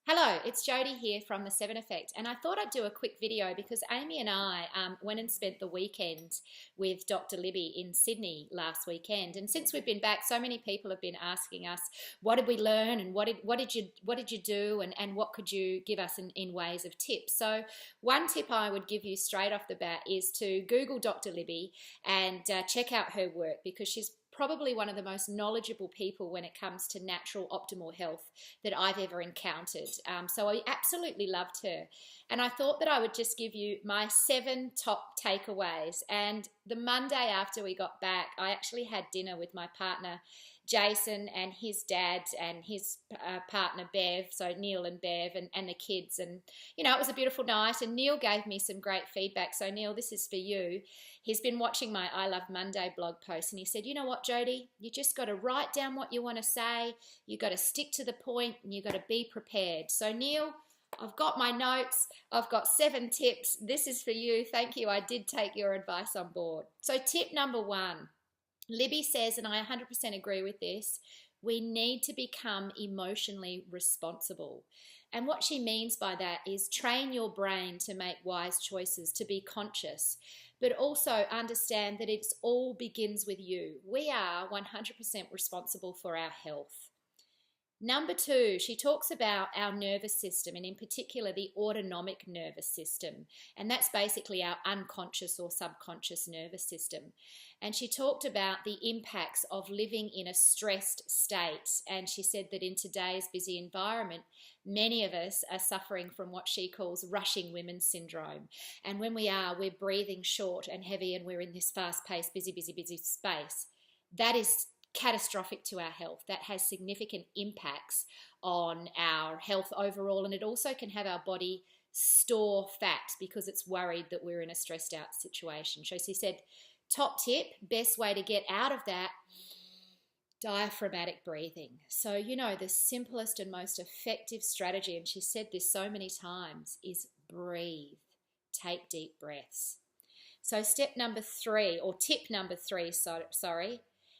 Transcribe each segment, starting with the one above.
Hello, it's Jody here from The 7 Effect, and I thought I'd do a quick video because Amy and I went and spent the weekend with Dr. Libby in Sydney last weekend. And since we've been back, so many people have been asking us, what did we learn, and what did you do, and what could you give us in ways of tips? So one tip I would give you straight off the bat is to Google Dr. Libby and check out her work, because she's probably one of the most knowledgeable people when it comes to natural optimal health that I've ever encountered. So I absolutely loved her. And I thought that I would just give you my 7 top takeaways. And the Monday after we got back, I actually had dinner with my partner, Jason, and his dad and his partner, Bev, so Neil and Bev, and the kids. And, it was a beautiful night. And Neil gave me some great feedback. So, Neil, this is for you. He's been watching my I Love Monday blog post, and he said, you know what, Jody, you just got to write down what you want to say. You got to stick to the point, and you got to be prepared. So, Neil, I've got my notes. I've got 7 tips. This is for you. Thank you. I did take your advice on board. So tip number 1, Libby says, and I 100% agree with this, we need to become emotionally responsible. And what she means by that is train your brain to make wise choices, to be conscious, but also understand that it all begins with you. We are 100% responsible for our health. Number 2, she talks about our nervous system, and in particular the autonomic nervous system, and that's basically our unconscious or subconscious nervous system. And she talked about the impacts of living in a stressed state, and she said that in today's busy environment, many of us are suffering from what she calls rushing women syndrome. And when we are, we're breathing short and heavy, and we're in this fast-paced, busy space. That is catastrophic to our health. That has significant impacts on our health overall, and it also can have our body store fat because it's worried that we're in a stressed out situation. So she said, top tip, best way to get out of that, diaphragmatic breathing. So, the simplest and most effective strategy, and she said this so many times, is breathe. Take deep breaths. So tip number 3,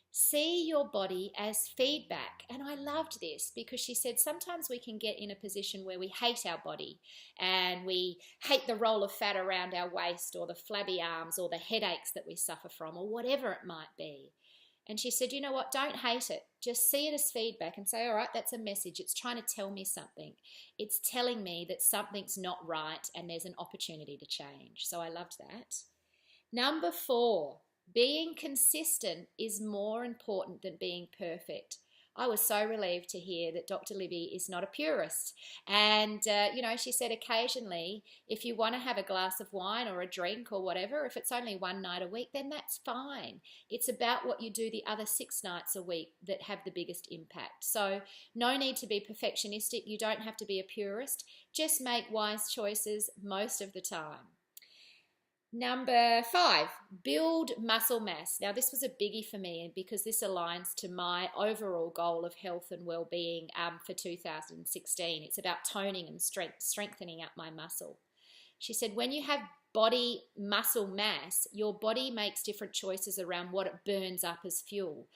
see your body as feedback. And I loved this because she said sometimes we can get in a position where we hate our body, and we hate the roll of fat around our waist, or the flabby arms, or the headaches that we suffer from, or whatever it might be. And she said, you know what, don't hate it. Just see it as feedback and say, all right, that's a message. It's trying to tell me something. It's telling me that something's not right and there's an opportunity to change. So I loved that. Number 4, being consistent is more important than being perfect. I was so relieved to hear that Dr. Libby is not a purist. And, she said occasionally, if you want to have a glass of wine or a drink or whatever, if it's only one night a week, then that's fine. It's about what you do the other 6 nights a week that have the biggest impact. So no need to be perfectionistic. You don't have to be a purist. Just make wise choices most of the time. Number 5, build muscle mass. Now, this was a biggie for me because this aligns to my overall goal of health and well-being for 2016. It's about toning and strengthening up my muscle. She said when you have body muscle mass, your body makes different choices around what it burns up as fuel.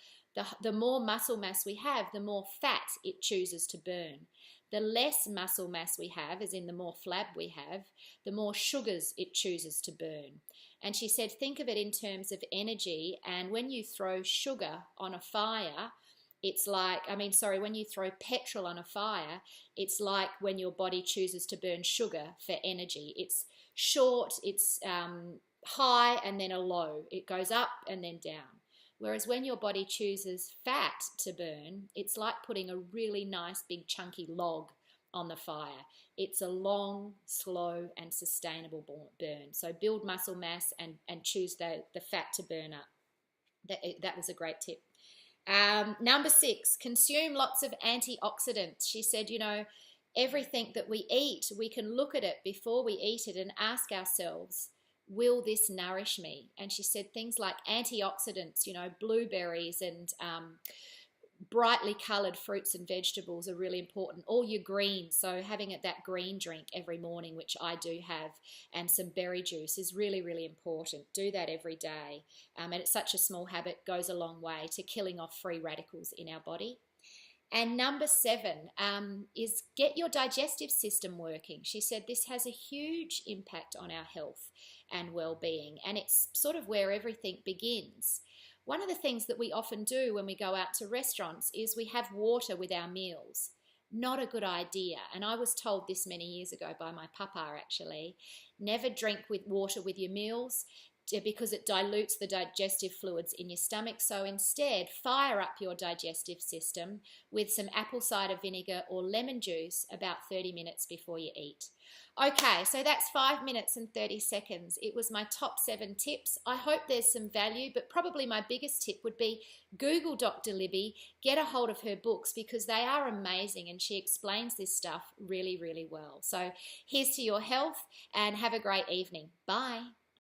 The more muscle mass we have, the more fat it chooses to burn. The less muscle mass we have, as in the more flab we have, the more sugars it chooses to burn. And she said, think of it in terms of energy. And when you throw sugar on a fire, when you throw petrol on a fire, it's like when your body chooses to burn sugar for energy. It's short, it's high, and then a low. It goes up and then down. Whereas when your body chooses fat to burn, it's like putting a really nice big chunky log on the fire. It's a long, slow, and sustainable burn. So build muscle mass and choose the fat to burn up. That was a great tip. Number 6, consume lots of antioxidants. She said, everything that we eat, we can look at it before we eat it and ask ourselves, will this nourish me? And she said things like antioxidants, blueberries and brightly coloured fruits and vegetables are really important. All your greens, so having that green drink every morning, which I do have, and some berry juice is really, really important. Do that every day. And it's such a small habit, goes a long way to killing off free radicals in our body. And number 7 is get your digestive system working. She said this has a huge impact on our health and well-being, and it's sort of where everything begins. One of the things that we often do when we go out to restaurants is we have water with our meals. Not a good idea. And I was told this many years ago by my papa, actually. Never drink with water with your meals because it dilutes the digestive fluids in your stomach. So instead, fire up your digestive system with some apple cider vinegar or lemon juice about 30 minutes before you eat. Okay, so that's 5 minutes and 30 seconds. It was my top 7 tips. I hope there's some value, but probably my biggest tip would be Google Dr. Libby, get a hold of her books because they are amazing and she explains this stuff really, really well. So here's to your health and have a great evening. Bye.